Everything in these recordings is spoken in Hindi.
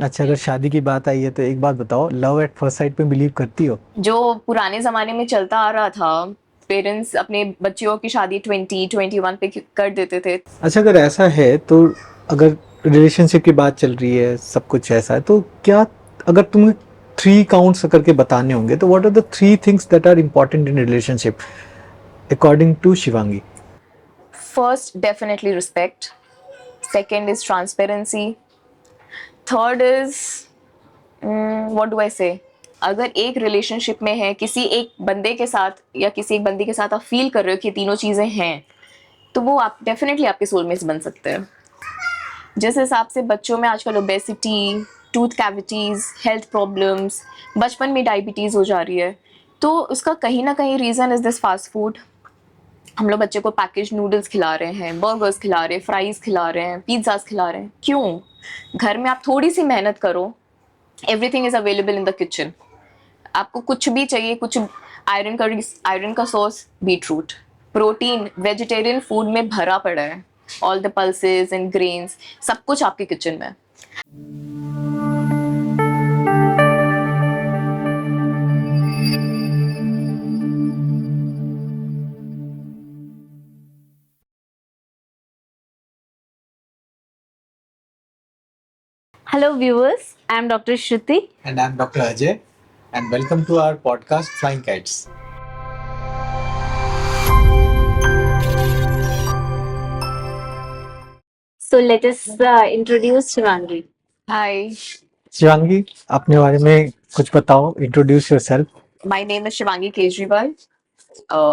अच्छा, अगर शादी की बात आई है तो एक बात बताओ, लव एट फर्स्ट साइट पे बिलीव करती हो? जो पुराने ज़माने में चलता आ रहा था, पेरेंट्स अपने बच्चियों की शादी 20-21 पे कर देते थे। अच्छा, अगर ऐसा है तो अगर रिलेशनशिप की बात चल रही है, सब कुछ ऐसा है, तो क्या अगर तुम्हें 3 काउंट्स करके बताने होंगे तो what are the 3 things that are important in relationship according to Shivangi? First, definitely respect. Second is transparency. Third is what do I say, अगर एक रिलेशनशिप में है किसी एक बंदे के साथ या किसी एक बंदी के साथ आप फील कर रहे हो कि तीनों चीज़ें हैं, तो वो आप डेफिनेटली आपके सोलमेट्स बन सकते हैं। जिस हिसाब से बच्चों में आजकल obesity, tooth cavities, health problems, बचपन में डायबिटीज़ हो जा रही है, तो उसका कहीं ना कहीं reason is this fast food. हम लोग बच्चे को पैकेज नूडल्स खिला रहे हैं, बर्गर्स खिला रहे हैं, फ्राइज़ खिला रहे हैं, पिज़्ज़ास खिला रहे हैं। क्यों? घर में आप थोड़ी सी मेहनत करो, everything is available in the kitchen. आपको कुछ भी चाहिए, कुछ आयरन का source beet root, protein vegetarian food में भरा पड़ा है, all the pulses and grains, सब कुछ आपके किचन में है। Hello, viewers. I'm Dr. Shruti. And I'm Dr. Ajay, and welcome to our podcast Flying Kites. So let us introduce Shivangi. Hi, Shivangi, अपने बारे में कुछ बताओ, introduce yourself. my name is Shivangi Kejriwal.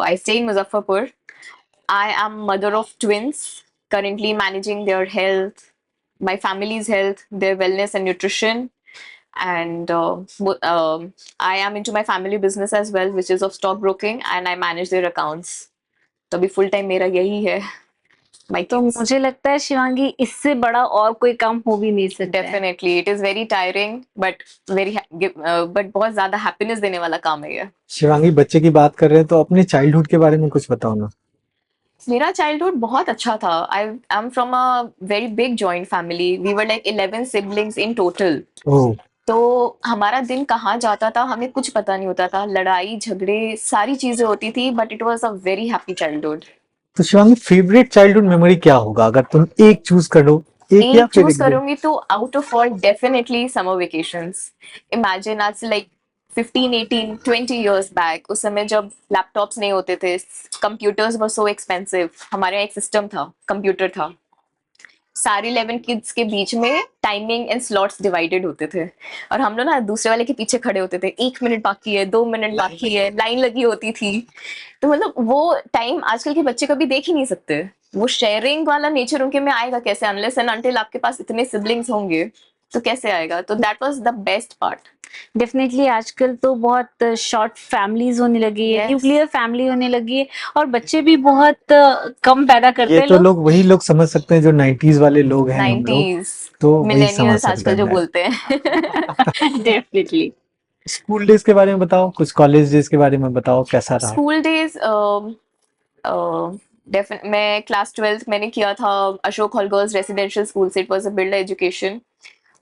I stay in Muzaffarpur. I am mother of twins, currently managing their health, my family's health, their wellness and nutrition. And I am into my family business as well, which is of stockbroking, and I manage their accounts. तो अभी फुल टाइम मेरा यही है, my तो kids. मुझे लगता है शिवांगी इससे बड़ा और कोई काम हो भी नहीं सकता है। Definitely, it is very tiring, but but बहुत ज्यादा happiness देने वाला काम है ये। शिवांगी, बच्चे की बात कर रहे हैं तो अपने चाइल्डहुड के बारे में कुछ बताओ ना। मेरा चाइल्डहुड बहुत अच्छा था। I am from a very big joint family, we were like 11 siblings in total. Oh! तो हमारा दिन कहाँ जाता था हमें कुछ पता नहीं होता था, लड़ाई झगड़े सारी चीजें होती थी, but it was a very happy childhood. तो शिवांगी, फेवरेट चाइल्डहुड मेमोरी क्या होगा अगर तुम एक चूज करो? एक या एक फिर चूज एक दो? करूंगी तो out of all definitely summer vacations. Imagine आज से लाइक 15, 18, 20 years बैक, उस समय जब लैपटॉप्स नहीं होते थे, कंप्यूटर्स वर सो एक्सपेंसिव, हमारे यहाँ एक सिस्टम था, कंप्यूटर था, सारे 11 किड्स के बीच में टाइमिंग एंड स्लॉट्स डिवाइडेड होते थे, और हम लोग ना दूसरे वाले के पीछे खड़े होते थे, 1 मिनट बाकी है, 2 मिनट बाकी है, लाइन लगी होती थी। तो मतलब वो टाइम आजकल के बच्चे कभी देख ही नहीं सकते। वो शेयरिंग वाला नेचर उनके में आएगा कैसे, अनलेस एंड अनटिल आपके पास इतने सिबलिंग्स होंगे, तो कैसे आएगा? तो that was the best part. Definitely आजकल तो बहुत शॉर्ट फैमिलीज होने लगी है, Yes. न्यूक्लियर फैमिली होने लगी है और बच्चे भी बहुत कम पैदा करते ये हैं तो लोग। लोग वही लोग समझ सकते हैं जो 90s वाले लोग हैं हम लोग, 90s तो वही समझ मिलेनियल्स सकते आजकल जो हैं। बोलते हैं। डेफिनेटली। स्कूल डेज के बारे में बताओ, कुछ कॉलेज डेज के बारे में बताओ, कैसा रहा? स्कूल डेज, मैं क्लास 12th मैंने किया था Ashok hall girls residential school से। It was a build education.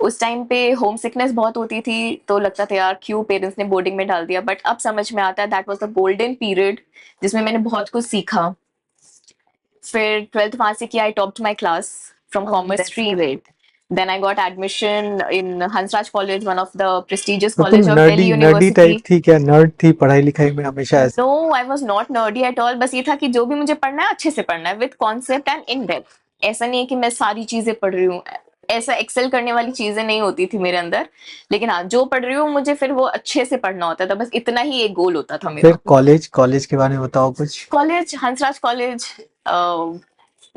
उस टाइम पे होम सिकनेस बहुत होती थी, तो लगता था यार क्यों पेरेंट्स ने बोर्डिंग में डाल दिया, बट अब समझ में आता है that was the golden period जिसमें मैंने बहुत कुछ सीखा। फिर 12th वहां से किया, I topped my class from commerce that's stream. Great. Then I got admission in Hansraj college, one of the prestigious तो तुम college of Delhi nerdy nerdy type university. थी क्या? नर्ड थी पढ़ाई लिखाई में हमेशा ऐसे? No, I was not nerdy at all. बस ये था कि जो भी मुझे पढ़ना है अच्छे से पढ़ना है, with concept and in depth. ऐसा नहीं है कि मैं सारी चीजें पढ़ रही हूँ, ऐसा एक्सेल करने वाली चीजें नहीं होती थी मेरे अंदर। लेकिन हाँ, जो पढ़ रही हूँ मुझे फिर वो अच्छे से पढ़ना होता था, बस इतना ही एक गोल होता था फिर मेरा। कॉलेज कॉलेज के बारे में बताओ कुछ। कॉलेज, हंसराज कॉलेज,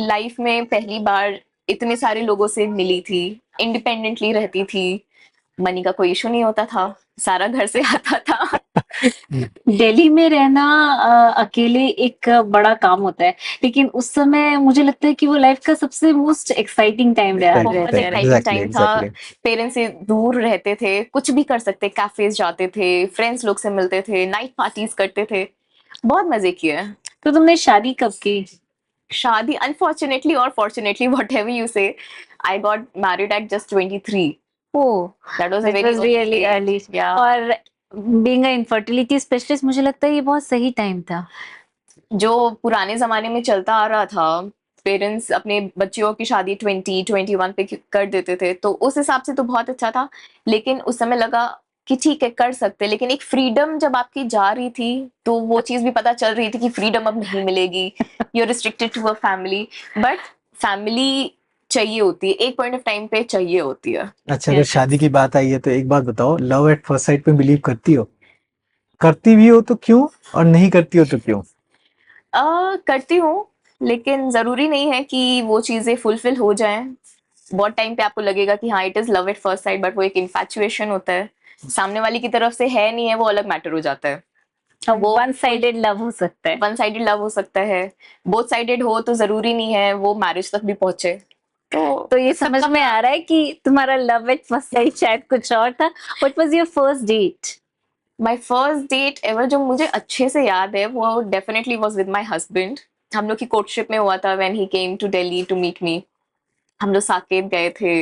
लाइफ में पहली बार इतने सारे लोगों से मिली थी, इंडिपेंडेंटली रहती थी, मनी का कोई इशू नहीं होता था, सारा घर से आता था। दिल्ली में रहना अकेले एक बड़ा काम होता है, लेकिन उस समय मुझे लगता है कि वो लाइफ का सबसे मोस्ट एक्साइटिंग टाइम Exciting रहता बहुत time, है। एक्साइटिंग exactly, टाइम था। exactly. पेरेंट्स से दूर रहते थे, कुछ भी कर सकते, कैफेज जाते थे, फ्रेंड्स लोग से मिलते थे, नाइट पार्टीज करते थे, बहुत मजे किए। तो तुमने शादी कब की? शादी अनफॉर्चुनेटली और फॉर्चुनेटली, वट एवर यू से, I got married eight just 23। Oh, That was a that very was really early early. age. Yeah. और being a infertility specialist मुझे लगता है ये बहुत सही टाइम था. जो पुराने जमाने में चलता आ रहा था, पेरेंट्स अपने बच्चियों की शादी 20-21 पे कर देते थे, तो उस हिसाब से तो बहुत अच्छा था, लेकिन उस समय लगा कि ठीक है कर सकते, लेकिन एक फ्रीडम जब आपकी जा रही थी तो वो चीज भी पता चल रही थी कि फ्रीडम अब नहीं मिलेगी, you restricted to a family, but family चाहिए होती है, एक पॉइंट ऑफ टाइम पे चाहिए होती है. अच्छा, अगर शादी की बात आई है तो एक बात बताओ, लव एट फर्स्ट साइट पे बिलीव करती हो? करती भी हो तो क्यों, और नहीं करती हो तो क्यों? करती हूँ, लेकिन जरूरी नहीं है कि वो चीजें फुलफिल हो जाएं. बहुत टाइम पे आपको लगेगा कि हाँ it is love at first sight, but वो एक इन्फैचुएशन होता है, सामने वाली की तरफ से है नहीं है, वो अलग मैटर हो जाता है. वो वन साइडेड लव हो सकता है. वन साइडेड लव हो सकता है, बोथ साइडेड हो तो जरूरी नहीं है वो मैरिज तक भी पहुंचे. तो ये समझ में आ रहा है कि तुम्हारा लव एट फर्स्ट साइट शायद कुछ और था. What was your first date? My first date ever जो मुझे अच्छे से याद है वो definitely was with my husband. हम लोग की कोर्टशिप में हुआ था when he came to Delhi to meet me. हम लोग साकेत गए थे.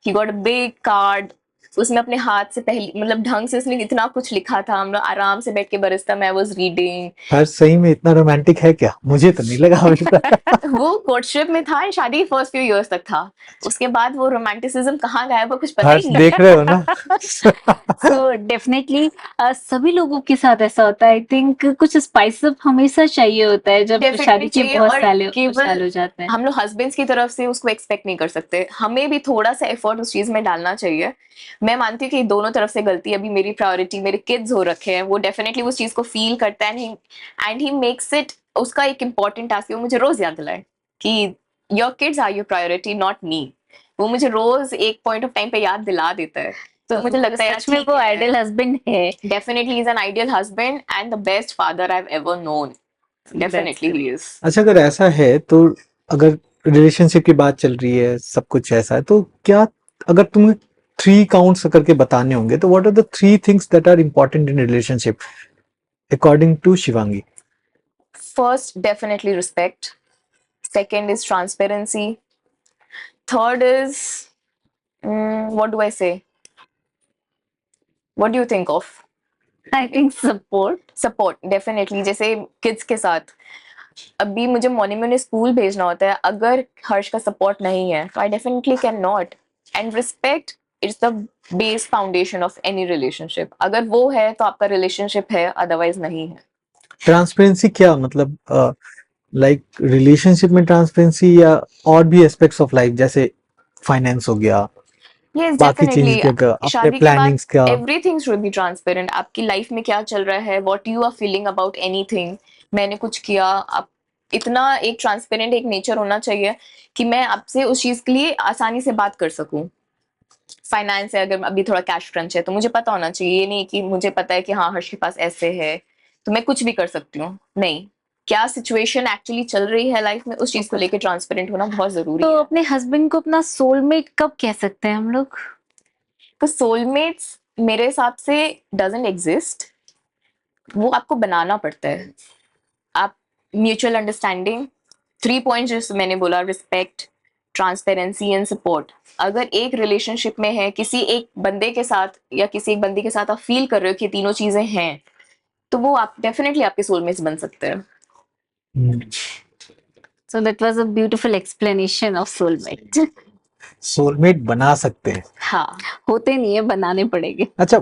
He got a big card, उसमें अपने हाथ से पहली मतलब ढंग से उसने इतना कुछ लिखा था. हम लोग आराम से बैठ के बरिस्ता में आई वाज रीडिंग. हर सही में इतना रोमांटिक है क्या? मुझे तो नहीं लगा अभी तक। वो कोर्टशिप में था, शादी फर्स्ट फ्यू इयर्स तक था, उसके बाद वो रोमांटिसिज्म कहाँ गया वो कुछ पता ही हर्ष नहीं. देख रहे हो ना? सो डेफिनेटली सभी लोगों के साथ ऐसा होता है. आई थिंक कुछ स्पाइस अप हमेशा चाहिए होता है जब डेफिनेटली शादी के चाहिए, बहुत और साल केवल हो जाते हैं. हम लोग हस्बैंड्स की तरफ से उसको एक्सपेक्ट नहीं कर सकते, हमें भी थोड़ा सा एफर्ट उस चीज में डालना चाहिए. मैं मानती हूँ कि दोनों तरफ से गलती है. अभी मेरी प्रायोरिटी मेरे किड्स हो रखे हैं, वो डेफिनेटली उस चीज को फील करता है एंड ही मेक्स इट उसका एक इम्पॉर्टेंट टास्क है. वो मुझे रोज याद दिलाए कि your kids are your priority not me. वो मुझे रोज एक पॉइंट ऑफ टाइम पे याद दिला देता है. तो मुझे लगता है सच में वो आइडियल हस्बैंड है. Definitely is an ideal husband and the best father I have ever known. Definitely he is. अच्छा, अगर ऐसा है तो, अगर रिलेशनशिप की बात चल रही है, सब कुछ ऐसा है, तो क्या, अगर तुम्हें 3 काउंट्स करके बताने होंगे तो what are the 3 things that are important in relationship according to Shivangi? First, definitely respect. Second is transparency. Third is, what do I say? What do you think of? I think support. Support, definitely. जैसे kids के साथ, अभी मुझे मॉर्निंग में उन्हें स्कूल भेजना होता है, अगर हर्ष का सपोर्ट नहीं है तो I definitely can not. And respect is the base foundation of any relationship. अगर वो है तो आपका रिलेशनशिप है, अदरवाइज नहीं है. ट्रांसपेरेंसी क्या मतलब, लाइक रिलेशनशिप में ट्रांसपेरेंसी या और भी एस्पेक्ट्स ऑफ लाइफ, जैसे फाइनेंस हो गया, Yes, बाकी चीज definitely. का, अपने शादी के बाद प्लानिंग्स का? everything should be transparent. आपकी लाइफ में क्या चल रहा है, what you are feeling about anything. मैंने कुछ किया, आप इतना एक ट्रांसपेरेंट एक नेचर होना चाहिए कि मैं आपसे उस चीज के लिए आसानी से बात कर सकूं. फाइनेंस है, अगर अभी थोड़ा कैश क्रंच है तो मुझे पता होना चाहिए. ये नहीं कि मुझे पता है कि हाँ हर्ष के पास ऐसे है तो मैं कुछ भी कर सकती हूँ. नहीं, क्या सिचुएशन एक्चुअली चल रही है लाइफ में, उस चीज को लेकर ट्रांसपेरेंट होना बहुत जरूरी तो है. अपने हस्बैंड को अपना सोलमेट कब कह सकते हैं हम लोग? तो सोलमेट्स मेरे हिसाब से डजंट एग्जिस्ट, वो आपको बनाना पड़ता है. आप म्यूचुअल अंडरस्टैंडिंग, 3 पॉइंट्स जैसे मैंने बोला, रिस्पेक्ट, ट्रांसपेरेंसी एंड सपोर्ट. अगर एक रिलेशनशिप में है किसी एक बंदे के साथ या किसी एक बंदी के साथ, आप फील कर रहे हो कि तीनों चीजें हैं, तो वो आप डेफिनेटली आपके सोलमेट्स बन सकते हैं. So that was a beautiful explanation of soulmate. Soulmate बना सकते हैं? हाँ. होते नहीं है, बनाने पड़ेंगे. अच्छा,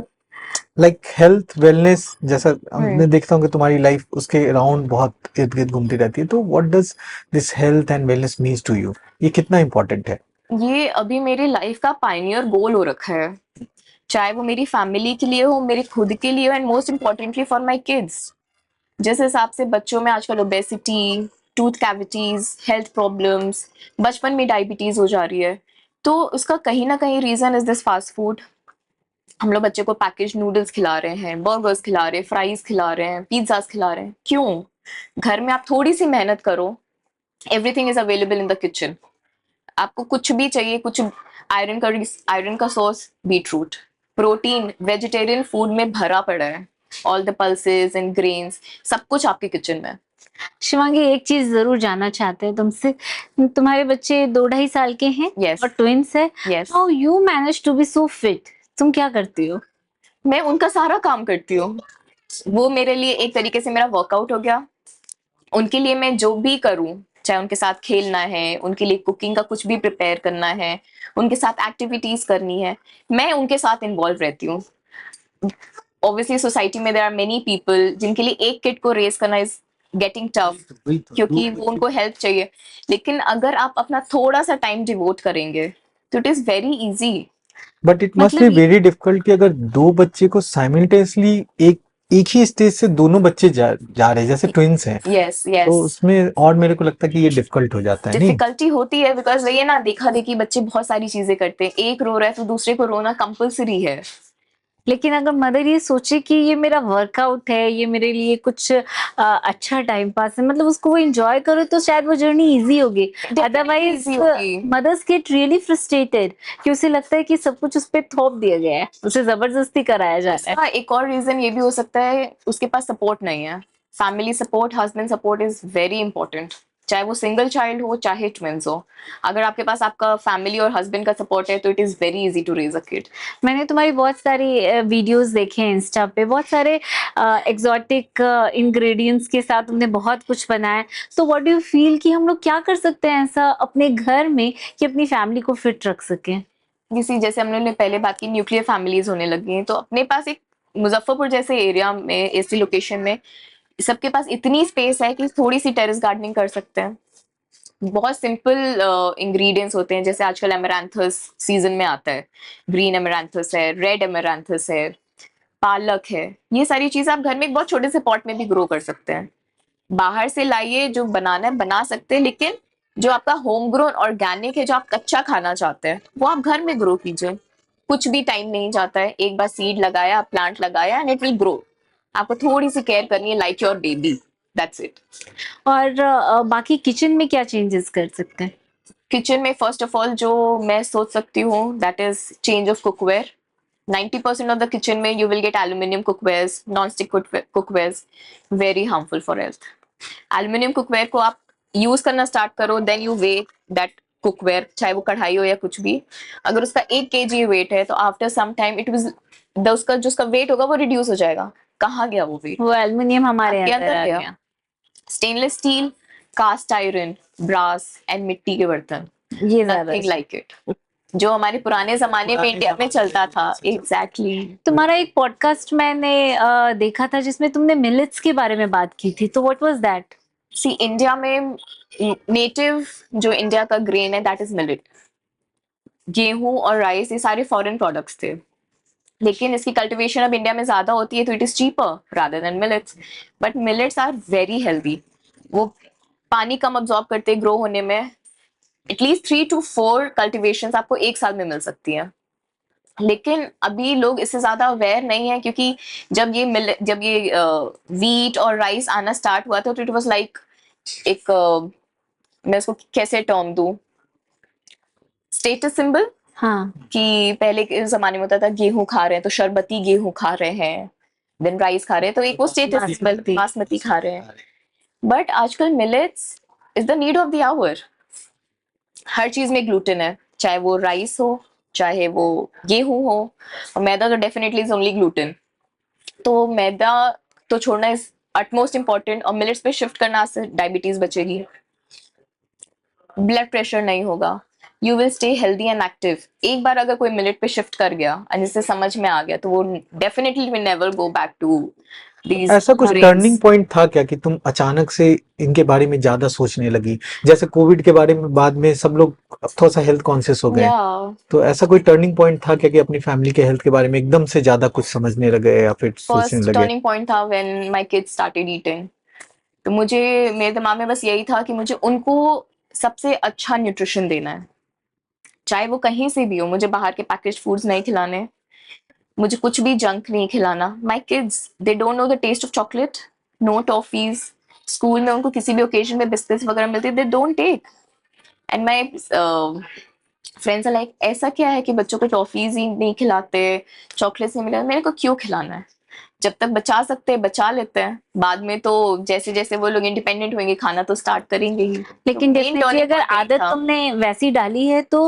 लाइक हेल्थ वेलनेस, जैसा मैं देखता हूँ कि तुम्हारी लाइफ उसके अराउंड बहुत इर्द गिर्द घूमती रहती है, तो what does this health and wellness means to you? ये कितना इंपॉर्टेंट है? ये अभी मेरी लाइफ का पायनियर गोल हो रखा है, चाहे वो मेरी फैमिली के लिए हो, मेरे खुद के लिए हो, and most importantly for my kids. जिस हिसाब से बच्चों में आजकल obesity, tooth cavities, health problems, बचपन में डायबिटीज हो जा रही है, तो उसका कहीं ना कहीं reason is this fast food. हम लोग बच्चे को पैकेज नूडल्स खिला रहे हैं, बर्गर्स खिला रहे हैं, फ्राइज खिला रहे हैं, पिज्जाज खिला रहे हैं. क्यों? घर में आप थोड़ी सी मेहनत करो, everything is available in the kitchen. आपको कुछ भी चाहिए, कुछ आयरन का source, beetroot, protein, vegetarian food में भरा पड़ा है, all the pulses and grains, सब कुछ आपके किचन में. शिवांगी, एक चीज जरूर जानना चाहते हैं तुमसे। तुम्हारे बच्चे 2 ढाई साल के हैं Yes. और ट्विंस है। Yes. How you manage to be so fit? तुम क्या करती हो? मैं उनका सारा काम करती हूँ। वो मेरे लिए एक तरीके से मेरा वर्कआउट हो गया। उनके लिए मैं जो भी करूँ, चाहे उनके साथ खेलना है, उनके लिए कुकिंग का कुछ भी प्रिपेयर करना है, उनके साथ एक्टिविटीज करनी है, मैं उनके साथ इन्वॉल्व रहती हूँ। ऑब्वियसली सोसाइटी में देयर आर मेनी पीपल जिनके लिए एक किड को रेज करना इज गेटिंग टफ, क्योंकि वो उनको हेल्प चाहिए। लेकिन अगर आप अपना थोड़ा सा टाइम डिवोट करेंगे तो it is very easy. But it must be मतलब वेरी डिफिकल्ट कि अगर दो बच्चे को साइमल्टेनियसली एक ही स्टेज से दोनों बच्चे जा रहे हैं, जैसे ट्विंस हैं, यस तो यस, उसमें और मेरे को लगता है कि ये डिफिकल्ट हो जाता है, नहीं? डिफिकल्टी होती है बिकॉज वही है ना, देखा देखी बच्चे बहुत सारी चीजें करते हैं। एक रो रहा है तो दूसरे को रोना कंपलसरी है। लेकिन अगर मदर ये सोचे कि ये मेरा वर्कआउट है, ये मेरे लिए कुछ अच्छा टाइम पास है, मतलब उसको वो एंजॉय करो, तो शायद वो जर्नी इजी होगी। Definitely अदरवाइज easy होगी। मदर्स गेट रियली फ्रस्ट्रेटेड कि उसे लगता है कि सब कुछ उस पे थोप दिया गया है, उसे जबरदस्ती कराया जा रहा है। इसका एक और रीजन ये भी हो सकता है, उसके पास सपोर्ट नहीं है। Family support, husband support is very important, चाहे वो सिंगल चाइल्ड हो चाहे ट्विंस हो। अगर आपके पास आपका फैमिली और हस्बैंड का सपोर्ट है तो it is very easy to raise a kid. मैंने तुम्हारी बहुत सारी वीडियोस देखे हैं इंस्टा पे, बहुत सारे एग्जॉटिक इंग्रेडिएंट्स के साथ तुमने बहुत कुछ बनाया है। तो व्हाट डू यू फील कि हम लोग क्या कर सकते हैं ऐसा अपने घर में कि अपनी फैमिली को फिट रख सकें? किसी जैसे हम लोगों ने पहले बात की, न्यूक्लियर फैमिलीज होने लगी हैं, तो अपने पास एक मुजफ्फरपुर जैसे एरिया में, ऐसी लोकेशन में सबके पास इतनी स्पेस है कि थोड़ी सी टेरेस गार्डनिंग कर सकते हैं। बहुत सिंपल इंग्रेडिएंट्स होते हैं, जैसे आजकल एमरांथस सीजन में आता है, ग्रीन एमरांथस है, रेड एमरांथस है, पालक है। ये सारी चीजें आप घर में एक बहुत छोटे से पॉट में भी ग्रो कर सकते हैं। बाहर से लाइए, जो बनाना है बना सकते हैं, लेकिन जो आपका होम ग्रोन ऑर्गेनिक है, जो आप कच्चा खाना चाहते हैं, वो आप घर में ग्रो कीजिए। कुछ भी टाइम नहीं जाता है, एक बार सीड लगाया, प्लांट लगाया एंड इट विल ग्रो। आपको थोड़ी सी केयर करनी है, like your baby, that's it. और बाकी किचन में क्या चेंजेस कर सकते हैं? किचन में फर्स्ट ऑफ ऑल जो मैं सोच सकती हूँ that is change of cookware. 90% of the kitchen में you will get aluminium cookwares, non stick cookwares, very harmful for health. Aluminium cookware को आप यूज करना स्टार्ट करो, then you wait that cookware, चाहे वो कढ़ाई हो या कुछ भी। अगर उसका 1 kg वेट है तो after some time it will, उसका जो उसका वेट होगा वो रिड्यूस हो जाएगा। कहाँ गया वो वेट? वो एल्युमिनियम हमारे आपके अंदर अंदर आ गया। गया। Stainless steel, cast iron, brass and मिट्टी के बर्तन, ये ज्यादा नथिंग लाइक इट, जो हमारे पुराने जमाने में इंडिया में चलता था। एग्जैक्टली। तुम्हारा एक पॉडकास्ट मैंने देखा था जिसमें तुमने मिलेट्स के बारे में बात की थी, तो what was that? See, India में नेटिव जो इंडिया का ग्रेन है दैट इज मिलेट। गेहूं और राइस ये सारे फॉरेन प्रोडक्ट्स थे, लेकिन इसकी कल्टीवेशन अब इंडिया में ज्यादा होती है तो it is cheaper rather than millets. But millets are very healthy. वो पानी कम अब्जॉर्ब करते ग्रो होने में। एटलीस्ट 3 to 4 कल्टीवेशन आपको एक साल में मिल सकती है। लेकिन अभी लोग इससे ज्यादा अवेयर नहीं है, क्योंकि जब ये वीट और राइस आना स्टार्ट हुआ था तो इट वाज लाइक एक मैं इसको कैसे टर्म दूं, स्टेटस सिंबल। हाँ। कि पहले के जमाने में होता था गेहूं खा रहे हैं तो शरबती गेहूं खा रहे हैं, देन राइस खा रहे हैं तो एक वो स्टेटस सिंबल, बासमती खा रहे हैं। बट आजकल millets is the need of the hour. हर चीज में ग्लूटेन है, चाहे वो राइस हो चाहे वो गेहूं हो, और मैदा तो डेफिनेटली इज ओनली ग्लूटेन। तो मैदा तो छोड़ना इज अटमोस्ट इम्पॉर्टेंट, और मिलेट्स पे शिफ्ट करना से डायबिटीज बचेगी, ब्लड प्रेशर नहीं होगा, you will stay healthy and active. एक बार अगर कोई मिलेट पे शिफ्ट कर गया और जिससे समझ में आ गया तो वो definitely will never go back to these ऐसा कुछ टर्निंग ग्रेन्स। पॉइंट था क्या कि तुम अचानक से इनके बारे में ज्यादा सोचने लगी? जैसे कोविड के बारे में बाद में सब लोग थोड़ा सा हेल्थ कॉन्शियस हो गए, या तो ऐसा कोई टर्निंग पॉइंट था क्या कि अपनी फैमिली के हेल्थ के बारे में एकदम से ज्यादा कुछ समझने लगे या फिर सोचने फर्स्ट लगे? टर्निंग पॉइंट था when my kids started eating. तो मुझे, मेरे दिमाग में बस यही था कि मुझे उनको सबसे अच्छा न्यूट्रिशन देना है, चाहे वो कहीं से भी हो। मुझे बाहर के पैकेज फूड्स नहीं खिलाने, मुझे कुछ भी जंक नहीं खिलाना। My kids they don't know the taste of chocolate, no toffees. School में उनको किसी भी ओकेजन में बिस्किट्स वगैरह मिलते, they don't take. And my friends are like, ऐसा क्या है कि बच्चों को टॉफीज ही नहीं खिलाते, चॉकलेट्स नहीं मिला, मेरे को क्यों खिलाना है? जब तक बचा सकते हैं बचा लेते हैं, बाद में तो जैसे जैसे वो लोग इंडिपेंडेंट होंगे खाना तो स्टार्ट करेंगे ही। लेकिन तो main डेफिनेटली turning अगर point यही आदत था। तुमने वैसी डाली है तो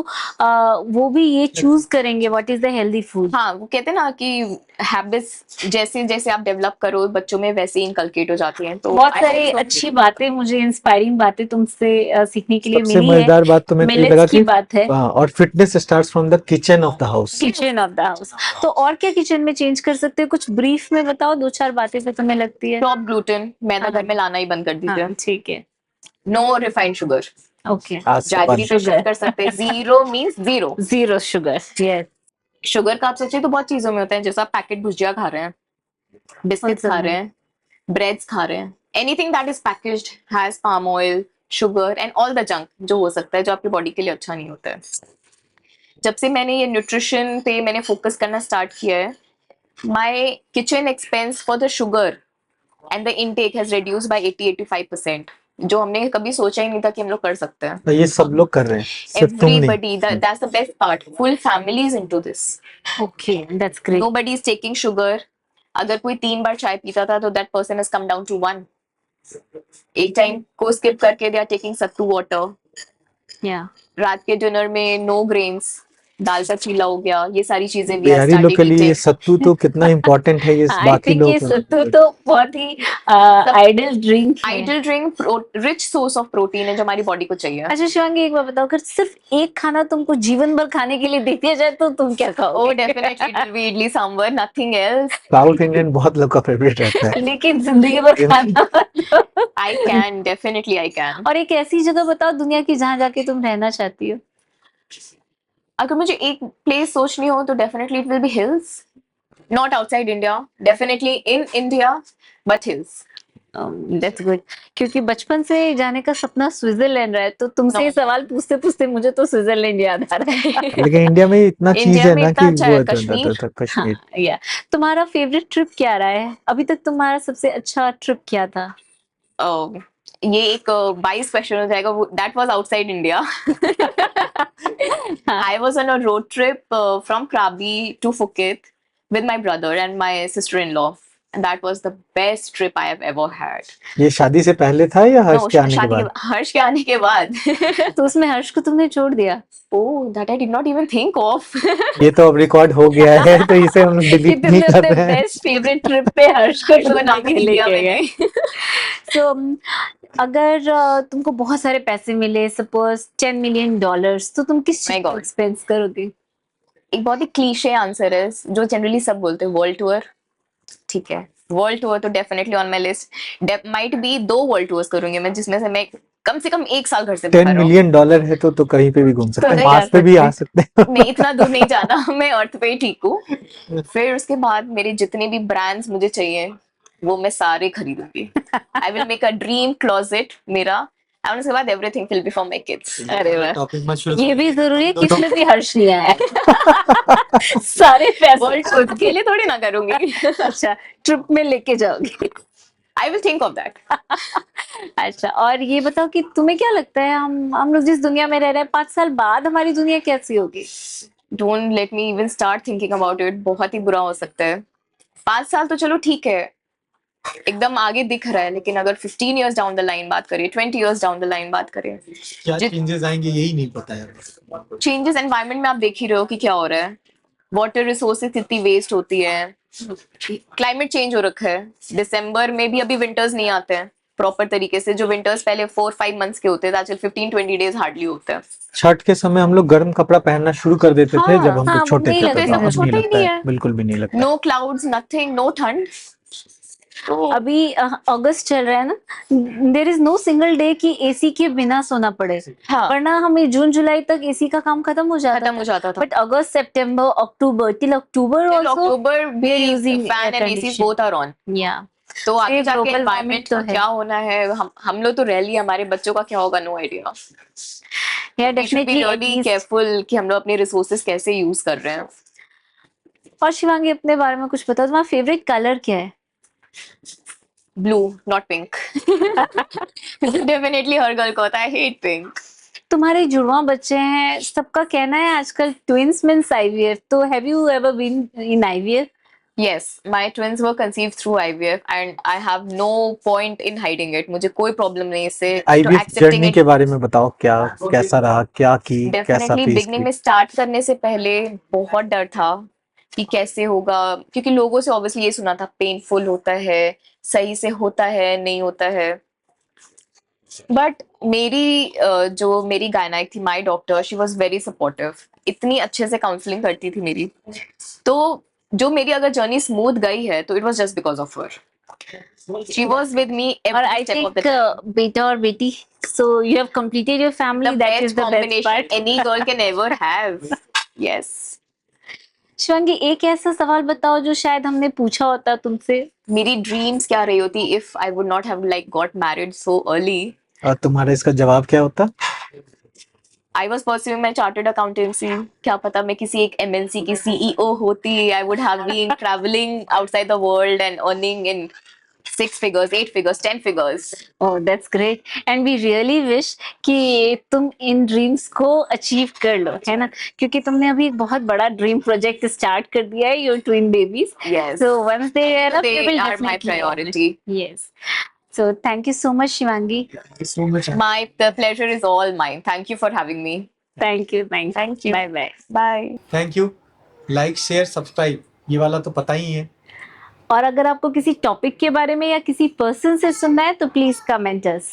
वो भी ये चूज करेंगे what is the healthy food. हाँ, वो कहते हैं ना कि हैबिट्स जैसे जैसे आप डेवलप करो बच्चों में वैसे ही इनकलकेट हो जाती हैं। तो बहुत I सारी hope so। अच्छी बातें, मुझे इंस्पायरिंग बातें तुमसे सीखने के लिए सबसे मिली है। मजेदार बात तो मेरे को ये मिलेट्स लगा की कि बात है, और fitness starts from the kitchen of the house. Kitchen of the house. तो और क्या किचन में चेंज कर सकते हो, कुछ ब्रीफ में बताओ, दो चार बातें जो तुम्हें लगती है। स्टॉप ग्लूटेन, मैदा घर में लाना ही बंद कर दीजिए। हाँ ठीक है, नो रिफाइंड शुगर, ओके। आज से जैगरी बंद। तो shift कर सकते हैं, zero means zero. Zero sugar, yes. Sugar का आप सोचिए तो बहुत चीजों में होता है, जैसे आप पैकेट भुजिया खा रहे हैं, बिस्किट्स सब खा में। रहे हैं, ब्रेड्स खा रहे हैं, anything that is packaged has palm oil, sugar and all the junk जो हो सकता है जो आपकी बॉडी के लिए अच्छा नहीं होता है। जब से मैंने ये न्यूट्रिशन पे मैंने फोकस करना स्टार्ट किया है, my kitchen expense for the sugar and the intake has reduced by 80-85%, जो हमने कभी सोचा ही नहीं था कि हम लोग कर सकते हैं। तो ये सब लोग कर रहे हैं, सिर्फ तुम नहीं। Everybody, that's the best part. Full family is into this. Okay, that's great. Nobody is taking sugar. अगर कोई 3 बार चाय पीता था तो that person has come down to 1. एक टाइम को स्किप करके they are taking sattu water. या रात के डिनर में नो ग्रेन्स, दाल का चीला हो गया, ये सारी चीजें we are बिहारी लोग के starting लिए ये eating. सत्तू तो कितना इम्पोर्टेंट है, ये आई बाकी थिंक ये लोग सत्तू तो बहुत ही आइडल ड्रिंक है। Ideal drink, rich source of protein है जो हमारी बॉडी को चाहिए। अच्छा शिवांगी, एक बार बताओ, अगर सिर्फ एक खाना तुमको जीवन भर खाने के लिए दे दिया जाए तो तुम क्या Oh, खाओगे? definitely it will be idli sambar, nothing else. South Indian बहुत लोग का फेवरेट रहता है। लेकिन जिंदगी भर खाना मत। I can, definitely I can. और एक ऐसी जगह बताओ दुनिया की जहाँ जाके तुम रहना चाहती हो। अगर मुझे एक प्लेस सोचनी हो तो definitely it will be hills, not outside India, definitely in India but hills. That's good, क्योंकि बचपन से जाने का सपना स्विट्जरलैंड रहा है, तो तुमसे No. ये सवाल पूछते पूछते मुझे तो स्विट्जरलैंड याद आ रहा है। लेकिन इंडिया में इतना चीज इंडिया है में ना इतना कि अच्छा वो है, कश्मीर। हाँ, कश्मीर। या तुम्हारा फेवरेट ट्रिप क्या रहा है अभी तक, तुम्हारा सबसे अच्छा ट्रिप क्या था? Oh, ये एक 22 क्वेश्चन हो जाएगा, that was outside India. I was on a road trip from Krabi to Phuket with my brother and my sister-in-law, and that was the best trip I have ever had. ये शादी से पहले था या हर्ष No, के आने के शादी बाद? हर्ष के आने के बाद। तो उसमें हर्ष को तुमने छोड़ दिया? Oh, that I did not even think of. ये तो अब रिकॉर्ड हो गया है तो इसे हम कि डिलीट नहीं तुमने कर अपने रहे हैं। बेस्ट फेवरेट ट्रिप पे हर्ष को तो बना नाम के ही दिया लेके गए। मैंने। सो अगर तुमको बहुत सारे पैसे मिले, सपोज $10 मिलियन, तो तुम किस My चीज को God. एक्सपेंस करोगे? एक बहुत ही क्लीशे आंसर है जो जनरली सब बोलते हैं, वर्ल्ड टूर। ठीक है, वर्ल्ड टूर तो definitely on my list. Might be 2 world tours करूंगी मैं, जिसमें से मैं कम से कम 1 साल घर से 10 बाहर रहूं। मिलियन डॉलर है तो कहीं पे भी घूम सकते हैं, कहीं मार्स जा पे भी आ सकते सकते नहीं, इतना दूर नहीं जाना, मैं अर्थ पे ही ठीक हूँ। फिर उसके बाद मेरे जितने भी ब्रांड्स मुझे चाहिए वो मैं सारे खरीदूंगी। I will make a dream closet मेरा, और उसके बाद everything will be for my kids. अरे वाह, टॉपिक मत शुरू ये भी जरूरी है कि तो- इसमें भी हर्ष नहीं आया है। सारे पैसे वर्ल्ड टूर के लिए थोड़ी ना करूंगी। अच्छा, ट्रिप में लेके जाओगे। I will think of that. अच्छा, और ये बताओ कि तुम्हें क्या लगता है, हम लोग जिस दुनिया में रह रहे हैं 5 साल बाद हमारी दुनिया कैसी होगी? Don't let me even start thinking about it, बहुत ही बुरा हो सकता है। 5 साल तो चलो ठीक है, एकदम आगे दिख रहा है, लेकिन अगर 15 इयर्स डाउन द लाइन बात करें, 20 इयर्स डाउन द लाइन बात करें, क्या चेंजेस आएंगे यही नहीं पता है। चेंजेस एनवायरनमेंट में आप देख ही रहे हो कि क्या हो रहा है। वाटर रिसोर्सेज कितनी वेस्ट होती है, क्लाइमेट चेंज हो रखा है। दिसंबर में भी अभी विंटर्स नहीं आते हैं प्रॉपर तरीके से, जो विंटर्स पहले 4-5 मंथ्स के होते थे आजकल 15-20 डेज हार्डली होते हैं। छठ के समय हम लोग गर्म कपड़ा पहनना शुरू कर देते थे हाँ, जब हम हाँ, लोग छोटे नहीं थे, लगता तब है, अब कुछ नहीं होता ही लगता नहीं है, है। बिल्कुल भी नहीं लगता है। नो क्लाउड्स, नथिंग, नो ठंड। अभी अगस्त चल रहा है ना, there is no single day कि एसी के बिना सोना पड़े। हाँ, वरना हमें जून जुलाई तक एसी का काम खत्म हो जाता खत्म हो जाता था। But August, September, October, till October Till also October भी we are using fan air and ACs condition. Both are on. या तो आगे ये जाके global एनवायरनमेंट warming तो का है। क्या होना है, हम लोग तो रह लिए, हमारे बच्चों का क्या होगा, नो आइडिया। या we should be definitely really careful कि हम लोग अपने रिसोर्सेज कैसे यूज कर रहे हैं। और शिवांगी, अपने बारे में कुछ बताओ, तुम्हारा फेवरेट कलर क्या है? Blue, not pink. Definitely her girl को होता है, हेट पिंक। तुम्हारे जुड़वा बच्चे हैं, सबका कहना है आजकल ट्विंस मींस आईवीएफ, तो have you ever been in IVF? Yes, my twins were conceived through IVF and I have no point in hiding it. मुझे कोई problem नहीं इससे to IVF accepting journey it. के बारे में बताओ, क्या कैसा रहा, क्या की, कैसा डेफिनेटली फेस बिगनिंग की? में स्टार्ट करने से पहले बहुत डर था कि कैसे होगा, क्योंकि लोगों से ऑब्वियसली ये सुना था पेनफुल होता है, सही से होता है नहीं होता है, बट जो मेरी गायनाइक थी, my doctor, she was very supportive, इतनी अच्छे से काउंसलिंग करती थी मेरी, तो जो मेरी अगर जर्नी स्मूथ गई है तो it was just because of her. She was with me और every I step of the think बेटा और बेटी, so you have completed your family, the that best is the best combination part. Any girl can ever have. Yes. Shivangi, एक ऐसा सवाल बताओ जो शायद हमने पूछा होता तुमसे. मेरी ड्रीम्स क्या रही होती if I would not have like got married so early. और तुम्हारा इसका जवाब क्या होता? I was pursuing my chartered accountancy. क्या पता मैं किसी एक एमएनसी की सीईओ होती. I would have been travelling outside the world and earning in 6 figures, 8 figures, 10 figures. Oh that's great, and we really wish कि तुम इन ड्रीम्स को अचीव कर लो, है ना, क्योंकि तुमने अभी एक बहुत बड़ा ड्रीम प्रोजेक्ट स्टार्ट कर दिया है, your twin babies. Yes. So once they are up, They we will are my priority. Yes. So thank you so much Shivangi. So much. The pleasure is all mine. Thank you for having me. Thank you. Thank you. Bye bye. Bye. Thank you. Like, share, subscribe, ये वाला तो पता ही है. और अगर आपको किसी टॉपिक के बारे में या किसी पर्सन से सुनना है तो प्लीज कमेंट अस.